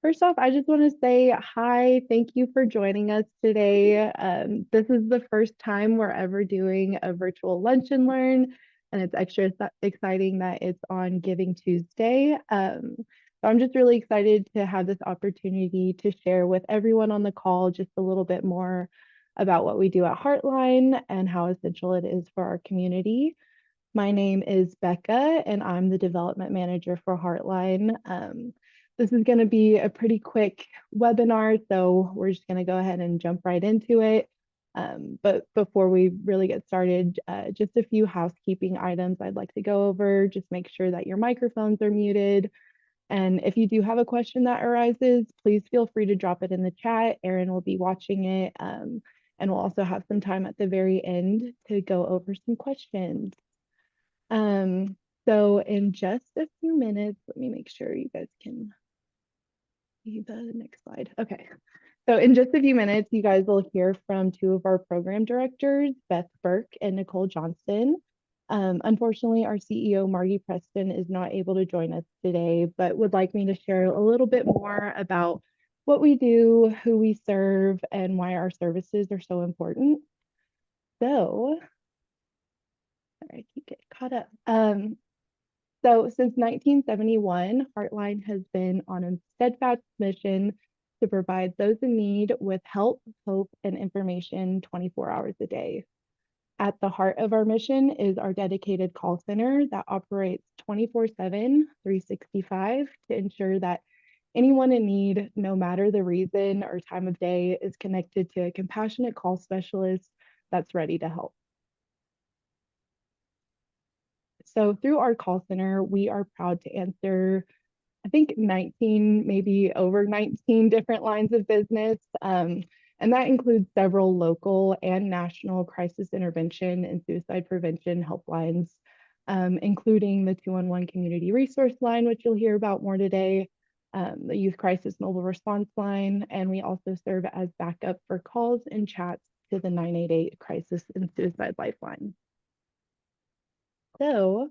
First off, I just want to say hi. Thank you for joining us today. This is the first time we're ever doing a virtual lunch and learn, and it's extra exciting that it's on Giving Tuesday. So I'm just really excited to have this opportunity to share with everyone on the call just a little bit more about what we do at HeartLine and how essential it is for our community. My name is Becca, and I'm the development manager for HeartLine. This is going to be a pretty quick webinar, so we're just going to go ahead and jump right into it. But before we really get started, just a few housekeeping items I'd like to go over. Just make sure that your microphones are muted. And if you do have a question that arises, please feel free to drop it in the chat. Erin will be watching it. And we'll also have some time at the very end to go over some questions. Um, so in just a few minutes, let me make sure you guys can see the next slide. Okay. So in just a few minutes, you guys will hear from two of our program directors, Beth Burke and Nicole Johnston. Unfortunately, our CEO, Margie Preston, is not able to join us today, but would like me to share a little bit more about what we do, who we serve, and why our services are so important. So, sorry, I keep getting caught up. So since 1971, HeartLine has been on a steadfast mission to provide those in need with help, hope, and information 24 hours a day. At the heart of our mission is our dedicated call center that operates 24/7, 365 to ensure that anyone in need, no matter the reason or time of day, is connected to a compassionate call specialist that's ready to help. So through our call center, we are proud to answer, I think 19, maybe over 19 different lines of business. And that includes several local and national crisis intervention and suicide prevention helplines, including the 211 Community Resource Line, which you'll hear about more today, the Youth Crisis Mobile Response Line, and we also serve as backup for calls and chats to the 988 Crisis and Suicide Lifeline. So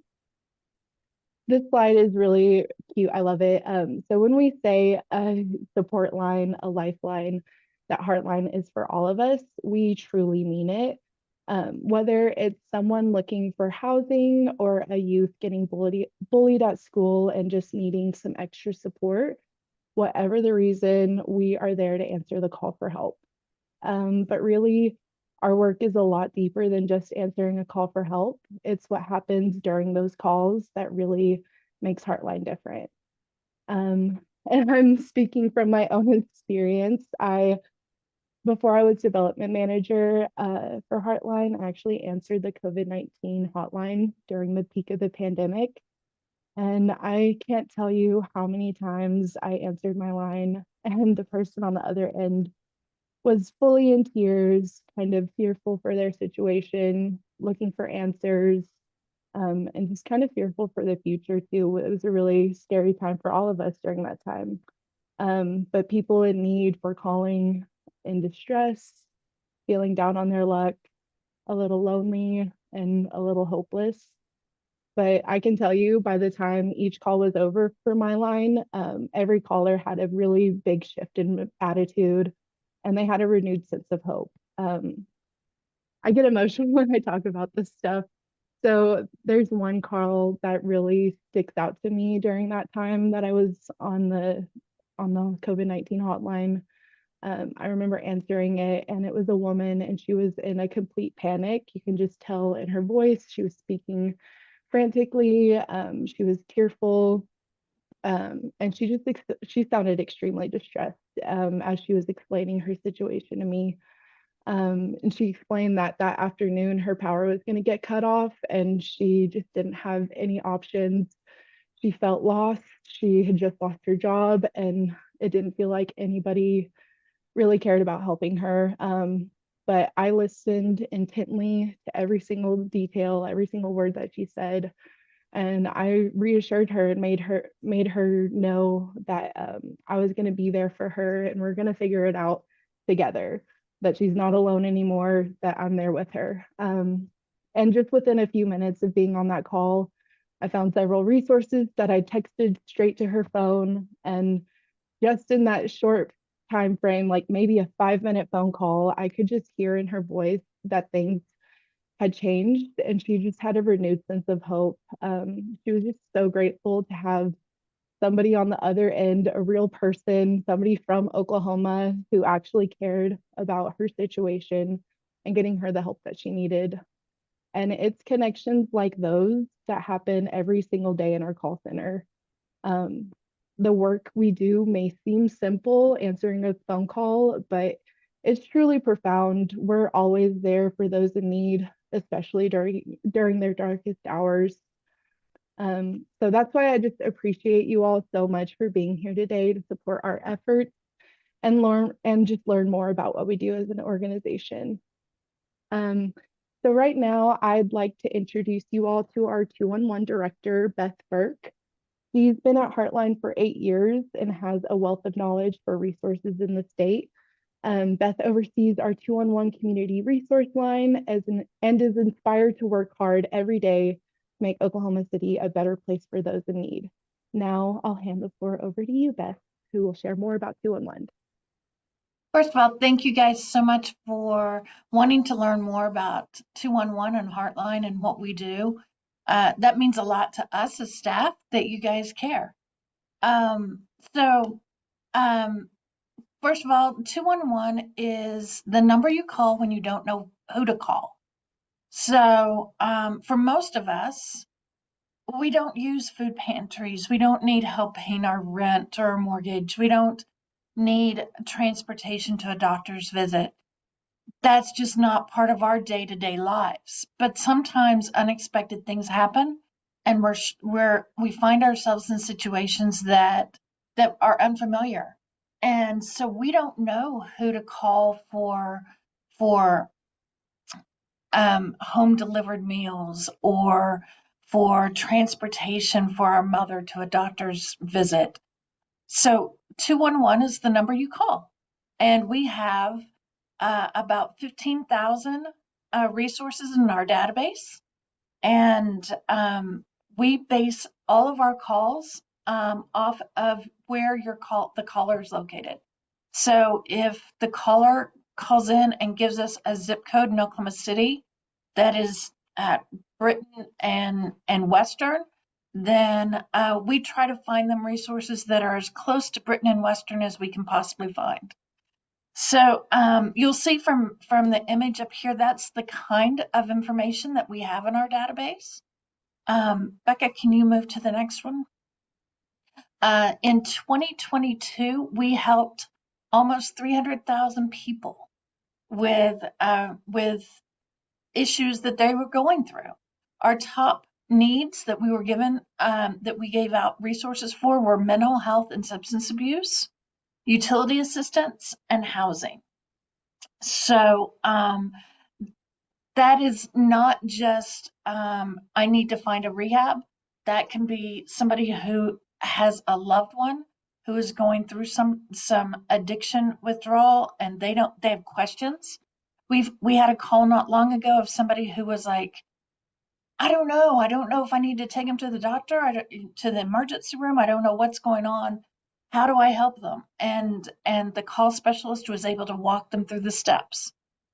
this slide is really cute. I love it. So when we say a support line, a lifeline, that Heartline is for all of us, we truly mean it. Whether it's someone looking for housing or a youth getting bullied at school and just needing some extra support, whatever the reason, we are there to answer the call for help. But really, our work is a lot deeper than just answering a call for help. It's what happens during those calls that really makes Heartline different. And I'm speaking from my own experience. Before I was development manager for Heartline, I actually answered the COVID-19 hotline during the peak of the pandemic. And I can't tell you how many times I answered my line and the person on the other end was fully in tears, kind of fearful for their situation, looking for answers, and just kind of fearful for the future too. It was a really scary time for all of us during that time. But people in need were calling in distress, feeling down on their luck, a little lonely, and a little hopeless. But I can tell you by the time each call was over for my line, every caller had a really big shift in attitude and they had a renewed sense of hope. I get emotional when I talk about this stuff. So there's one call that really sticks out to me during that time that I was on the COVID-19 hotline. I remember answering it, and it was a woman, and she was in a complete panic. You can just tell in her voice. She was speaking frantically. She was tearful, and she sounded extremely distressed as she was explaining her situation to me. And she explained that that afternoon her power was going to get cut off, and she just didn't have any options. She felt lost. She had just lost her job, and it didn't feel like anybody really cared about helping her. But I listened intently to every single detail, every single word that she said, and I reassured her and made her know that I was going to be there for her, and we're going to figure it out together. That she's not alone anymore. That I'm there with her. And just within a few minutes of being on that call, I found several resources that I texted straight to her phone, and just in that short time frame, like maybe a 5 minute phone call, I could just hear in her voice that things had changed and she just had a renewed sense of hope. She was just so grateful to have somebody on the other end, a real person, somebody from Oklahoma who actually cared about her situation and getting her the help that she needed. And it's connections like those that happen every single day in our call center. Um, the work we do may seem simple, answering a phone call, but it's truly profound. We're always there for those in need, especially during their darkest hours. So that's why I just appreciate you all so much for being here today to support our efforts and learn more about what we do as an organization. Um, so right now, I'd like to introduce you all to our 211 director, Beth Burke. She's been at HeartLine for 8 years and has a wealth of knowledge for resources in the state. Beth oversees our 211 community resource line and is inspired to work hard every day to make Oklahoma City a better place for those in need. Now I'll hand the floor over to you, Beth, who will share more about 211. First of all, thank you guys so much for wanting to learn more about 211 and HeartLine and what we do. That means a lot to us as staff that you guys care. Um, so, um, First of all, 211 is the number you call when you don't know who to call. So, for most of us, we don't use food pantries. We don't need help paying our rent or mortgage. We don't need transportation to a doctor's visit. That's just not part of our day-to-day lives. But sometimes unexpected things happen, and we find ourselves in situations that are unfamiliar. And so we don't know who to call for home delivered meals or for transportation for our mother to a doctor's visit. So 211 is the number you call. And we have about 15,000 resources in our database. And we base all of our calls off of where the caller is located. So if the caller calls in and gives us a zip code in Oklahoma City that is at Britain and Western, then we try to find them resources that are as close to Britain and Western as we can possibly find. So you'll see from the image up here, that's the kind of information that we have in our database. Becca, can you move to the next one? In 2022, we helped almost 300,000 people with issues that they were going through. Our top needs that we were given, that we gave out resources for, were mental health and substance abuse, utility assistance, and housing. So that is not just I need to find a rehab. That can be somebody who has a loved one who is going through some addiction withdrawal, and they have questions. We had a call not long ago of somebody who was like, I don't know if I need to take him to the doctor, to the emergency room. I don't know what's going on. How do I help them? And the call specialist was able to walk them through the steps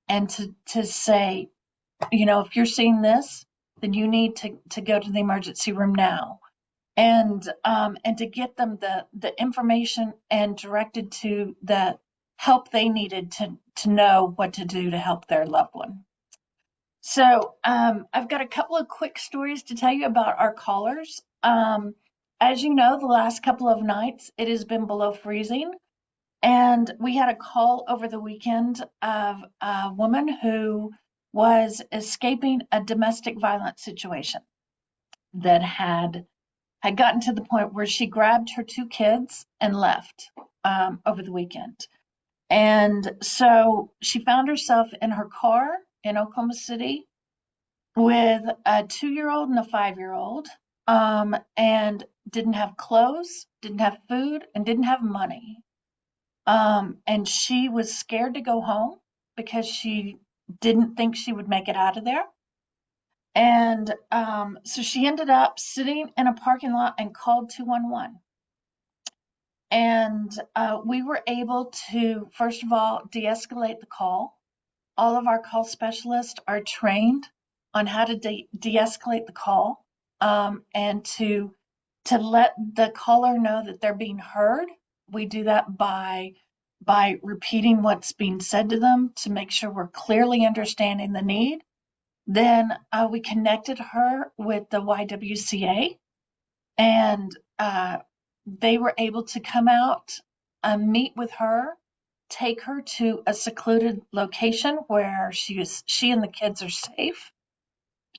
and to say, if you're seeing this, then you need to go to the emergency room now, and to get them the information and directed to the help they needed to know what to do to help their loved one. So I've got a couple of quick stories to tell you about our callers. As you know, the last couple of nights it has been below freezing. And we had a call over the weekend of a woman who was escaping a domestic violence situation that had gotten to the point where she grabbed her two kids and left over the weekend. And so she found herself in her car in Oklahoma City with a 2-year-old and a 5-year-old, and didn't have clothes, didn't have food, and didn't have money. And she was scared to go home because she didn't think she would make it out of there. And so she ended up sitting in a parking lot and called 211. And we were able to, first of all, de-escalate the call. All of our call specialists are trained on how to de-escalate the call, and to let the caller know that they're being heard. We do that by repeating what's being said to them to make sure we're clearly understanding the need. Then we connected her with the YWCA, and they were able to come out and meet with her, take her to a secluded location where she and the kids are safe,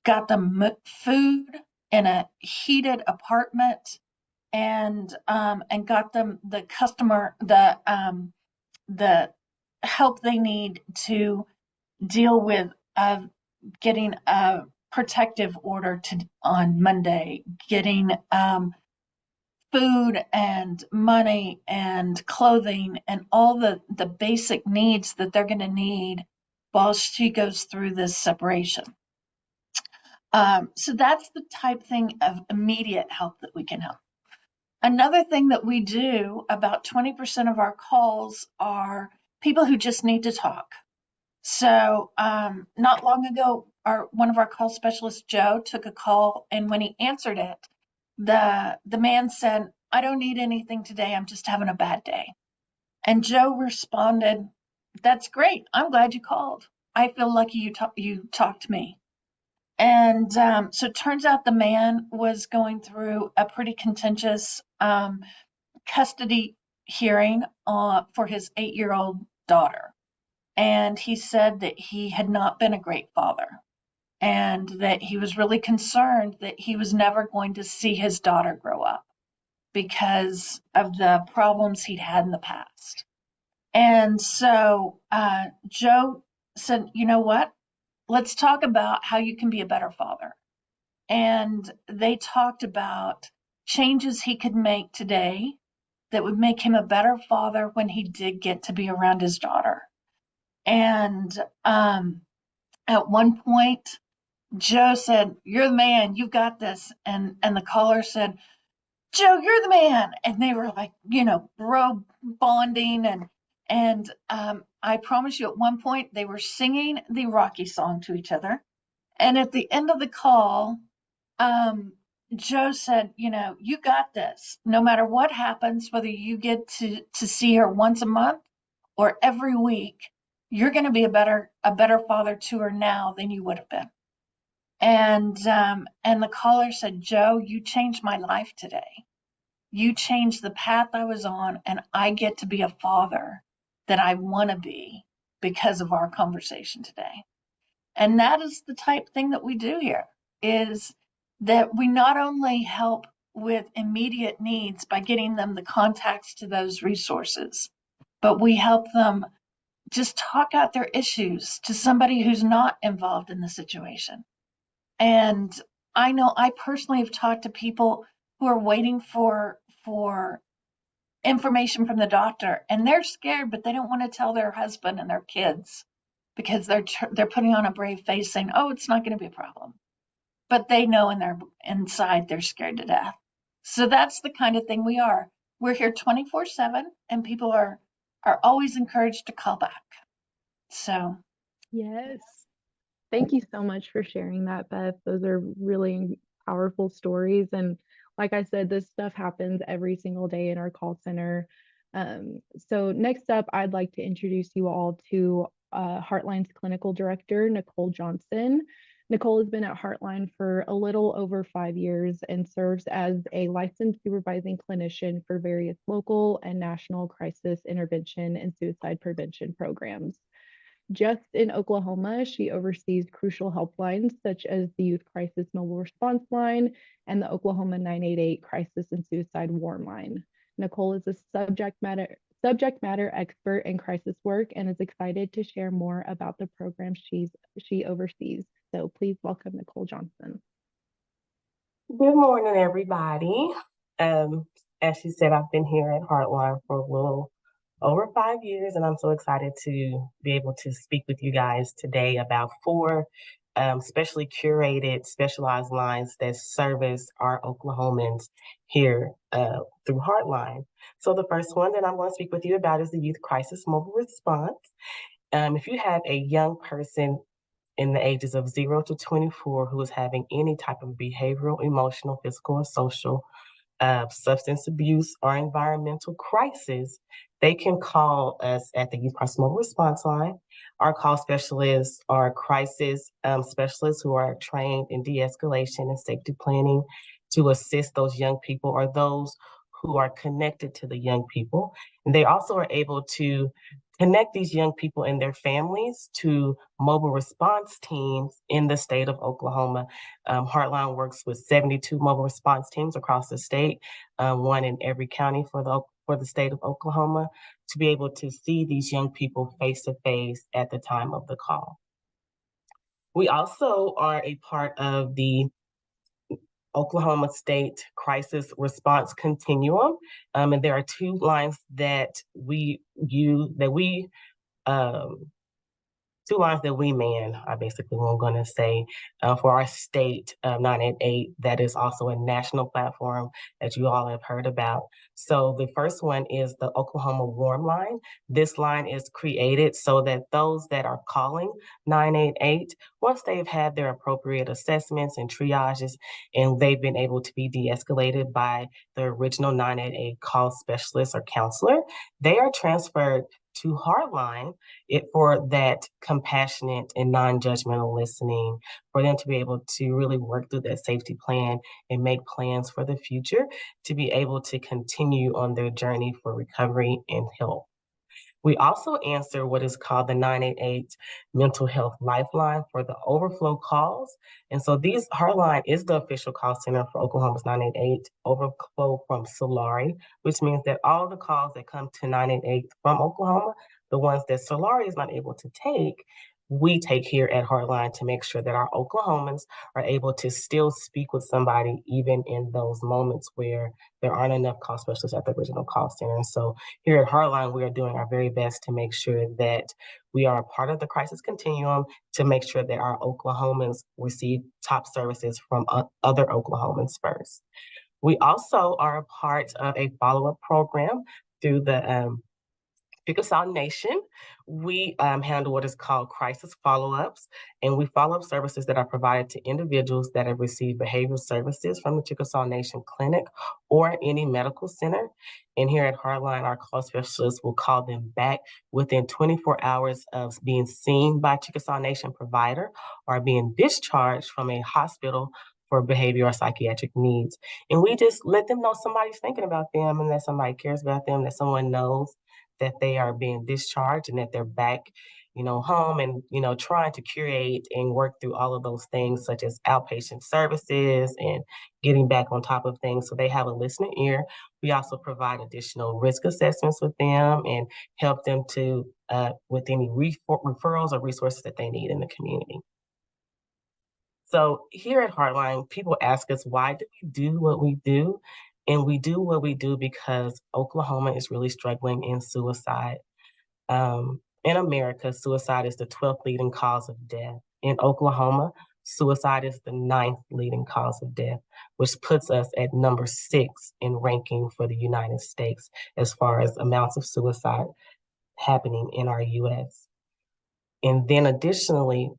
got them food in a heated apartment, and got them the help they need to deal with getting a protective order on Monday, getting food and money and clothing and all the basic needs that they're going to need while she goes through this separation. So that's the type thing of immediate help that we can help. Another thing that we do, about 20% of our calls are people who just need to talk. So not long ago, one of our call specialists, Joe, took a call, and when he answered it, the man said, "I don't need anything today. I'm just having a bad day." And Joe responded, "That's great. I'm glad you called. I feel lucky you talked to me." And so it turns out the man was going through a pretty contentious custody hearing for his 8-year-old daughter. And he said that he had not been a great father, and that he was really concerned that he was never going to see his daughter grow up because of the problems he'd had in the past. And so Joe said, "You know what? Let's talk about how you can be a better father." And they talked about changes he could make today that would make him a better father when he did get to be around his daughter. And at one point, Joe said, "You're the man, you got this." And the caller said, "Joe, you're the man." And they were like, bro bonding. And I promise you, at one point, they were singing the Rocky song to each other. And at the end of the call, Joe said, "You got this. No matter what happens, whether you get to see her once a month or every week, you're going to be a better father to her now than you would have been." And the caller said, "Joe, you changed my life today. You changed the path I was on, and I get to be a father that I want to be because of our conversation today." And that is the type thing that we do here, is that we not only help with immediate needs by getting them the contacts to those resources, but we help them just talk out their issues to somebody who's not involved in the situation. And I know I personally have talked to people who are waiting for information from the doctor, and they're scared, but they don't want to tell their husband and their kids because they're putting on a brave face saying, "Oh, it's not going to be a problem." But they know inside they're scared to death. So that's the kind of thing we are. We're here 24/7, and people are always encouraged to call back. So Yes. Thank you so much for sharing that, Beth. Those are really powerful stories. And like I said, this stuff happens every single day in our call center. So next up, I'd like to introduce you all to HeartLine's clinical director, Nicole Johnson. Nicole has been at HeartLine for a little over 5 years and serves as a licensed supervising clinician for various local and national crisis intervention and suicide prevention programs. Just in Oklahoma, she oversees crucial helplines such as the Youth Crisis Mobile Response Line and the Oklahoma 988 Crisis and Suicide Warn Line. Nicole is a subject matter expert in crisis work and is excited to share more about the programs she oversees. So please welcome Nicole Johnson. Good morning, everybody. As she said, I've been here at HeartLine for a little over 5 years, and I'm so excited to be able to speak with you guys today about 4 specially curated, specialized lines that service our Oklahomans here through HeartLine. So the first one that I'm going to speak with you about is the Youth Crisis Mobile Response. If you have a young person in the ages of 0 to 24 who is having any type of behavioral, emotional, physical, or social substance abuse or environmental crisis, they can call us at the Youth Crisis Mobile Response Line. Our call specialists are crisis specialists who are trained in de-escalation and safety planning to assist those young people or those who are connected to the young people. And they also are able to connect these young people and their families to mobile response teams in the state of Oklahoma. Heartline works with 72 mobile response teams across the state, one in every county for the state of Oklahoma, to be able to see these young people face to face at the time of the call. We also are a part of the Oklahoma State Crisis Response Continuum, and there are two lines that we use um, two lines that we man, I basically what I'm going to say, for our state 988, that is also a national platform that you all have heard about. So the first one is the Oklahoma Warm Line. This line is created so that those that are calling 988, once they've had their appropriate assessments and triages, and they've been able to be de-escalated by the original 988 call specialist or counselor, they are transferred to Heartline for that compassionate and non-judgmental listening, for them to be able to really work through that safety plan and make plans for the future to be able to continue on their journey for recovery and health. We also answer what is called the 988 Mental Health Lifeline for the overflow calls. And so these Heartline is the official call center for Oklahoma's 988 overflow from Solari, which means that all the calls that come to 988 from Oklahoma, the ones that Solari is not able to take, we take here at Heartline to make sure that our Oklahomans are able to still speak with somebody even in those moments where there aren't enough call specialists at the original call center. And so here at Heartline, we are doing our very best to make sure that we are a part of the crisis continuum to make sure that our Oklahomans receive top services from other Oklahomans first. We also are a part of a follow-up program through the Chickasaw Nation. We handle what is called crisis follow-ups, and we follow up services that are provided to individuals that have received behavioral services from the Chickasaw Nation Clinic or any medical center. And here at Heartline, our call specialists will call them back within 24 hours of being seen by Chickasaw Nation provider or being discharged from a hospital for behavior or psychiatric needs. And we just let them know somebody's thinking about them and that somebody cares about them, that someone knows that they are being discharged and that they're back, home and, trying to curate and work through all of those things such as outpatient services and getting back on top of things. So they have a listening ear. We also provide additional risk assessments with them and help them to with any referrals or resources that they need in the community. So here at Heartline, people ask us, why do we do what we do? And we do what we do because Oklahoma is really struggling in suicide. In America, suicide is the 12th leading cause of death. In Oklahoma, suicide is the 9th leading cause of death, which puts us at number 6 in ranking for the United States as far as amounts of suicide happening in our US. And then additionally,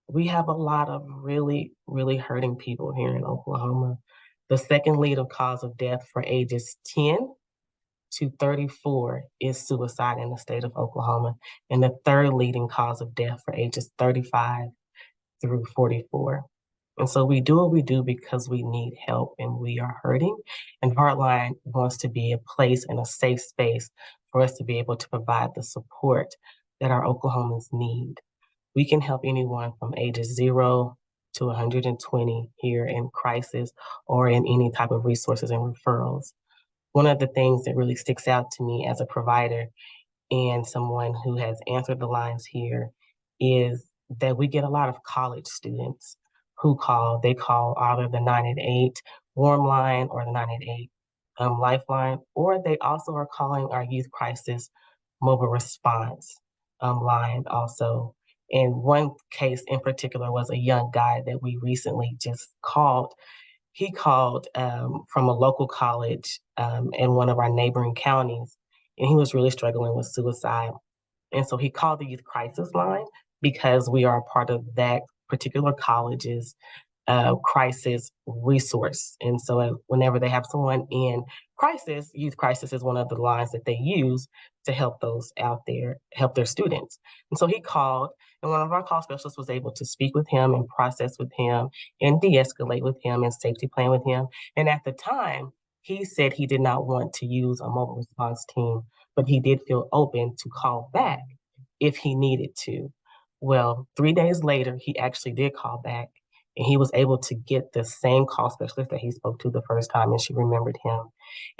we have a lot of really, really hurting people here in Oklahoma. The second leading cause of death for ages 10 to 34 is suicide in the state of Oklahoma. And the third leading cause of death for ages 35 through 44. And so we do what we do because we need help and we are hurting. And Heartline wants to be a place and a safe space for us to be able to provide the support that our Oklahomans need. We can help anyone from ages 0 to 120 here in crisis or in any type of resources and referrals. One of the things that really sticks out to me as a provider and someone who has answered the lines here is that we get a lot of college students who call. They call either the 988 Warm Line or the 988 Lifeline, or they also are calling our Youth Crisis Mobile Response line also. And one case in particular was a young guy that we recently just called. He called from a local college in one of our neighboring counties, and he was really struggling with suicide. And so he called the Youth Crisis Line because we are a part of that particular college's crisis resource. And so whenever they have someone in crisis, youth crisis is one of the lines that they use to help those out there, help their students. And so he called, and one of our call specialists was able to speak with him and process with him and de-escalate with him and safety plan with him. And at the time, he said he did not want to use a mobile response team, but he did feel open to call back if he needed to. Well, 3 days later, he actually did call back, and he was able to get the same call specialist that he spoke to the first time, and she remembered him.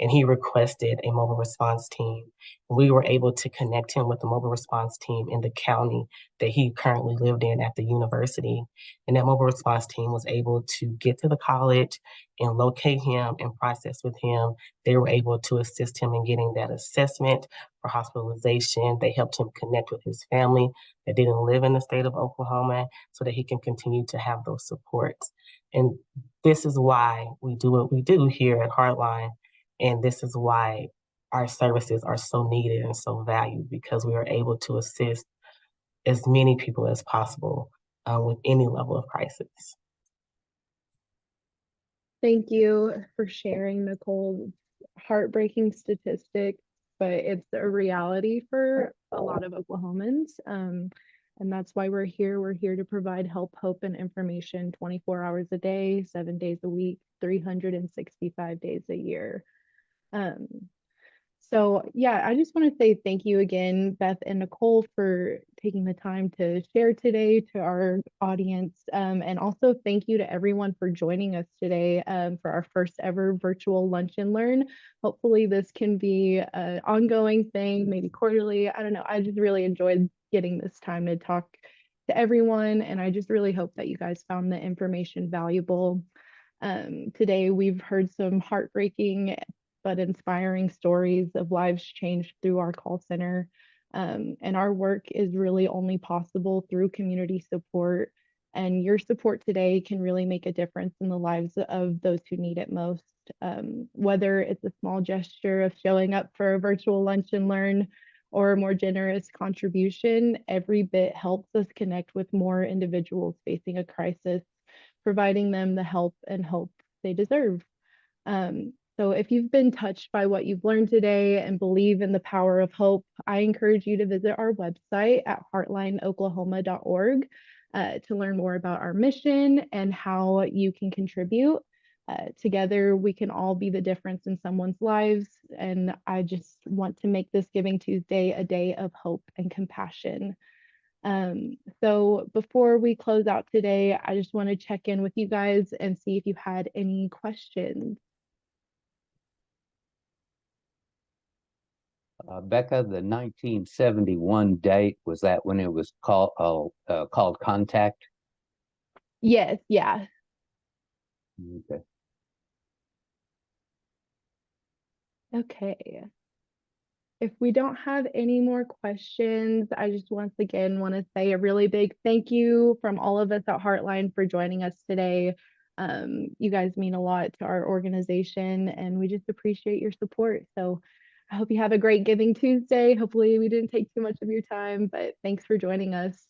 And he requested a mobile response team. We were able to connect him with the mobile response team in the county that he currently lived in at the university. And that mobile response team was able to get to the college and locate him and process with him. They were able to assist him in getting that assessment for hospitalization. They helped him connect with his family that didn't live in the state of Oklahoma so that he can continue to have those supports. And this is why we do what we do here at HeartLine. And this is why our services are so needed and so valued, because we are able to assist as many people as possible with any level of crisis. Thank you for sharing, Nicole. Heartbreaking statistics, but it's a reality for a lot of Oklahomans. And that's why we're here. We're here to provide help, hope, and information 24 hours a day, 7 days a week, 365 days a year. Um, so yeah, I just want to say thank you again, Beth and Nicole, for taking the time to share today to our audience. And also thank you to everyone for joining us today for our first ever virtual lunch and learn. Hopefully this can be an ongoing thing, maybe quarterly. I don't know. I just really enjoyed getting this time to talk to everyone. And I just really hope that you guys found the information valuable. Today, we've heard some heartbreaking but inspiring stories of lives changed through our call center. And our work is really only possible through community support. And your support today can really make a difference in the lives of those who need it most. Whether it's a small gesture of showing up for a virtual lunch and learn or a more generous contribution, every bit helps us connect with more individuals facing a crisis, providing them the help and hope they deserve. So if you've been touched by what you've learned today and believe in the power of hope, I encourage you to visit our website at heartlineoklahoma.org to learn more about our mission and how you can contribute. Together, we can all be the difference in someone's lives. And I just want to make this Giving Tuesday a day of hope and compassion. So before we close out today, I just want to check in with you guys and see if you had any questions. Becca, the 1971 date, was that when it was called Contact? Yes, yeah. Okay. Okay. If we don't have any more questions, I just once again want to say a really big thank you from all of us at Heartline for joining us today. You guys mean a lot to our organization, and we just appreciate your support. So I hope you have a great Giving Tuesday. Hopefully we didn't take too much of your time, but thanks for joining us.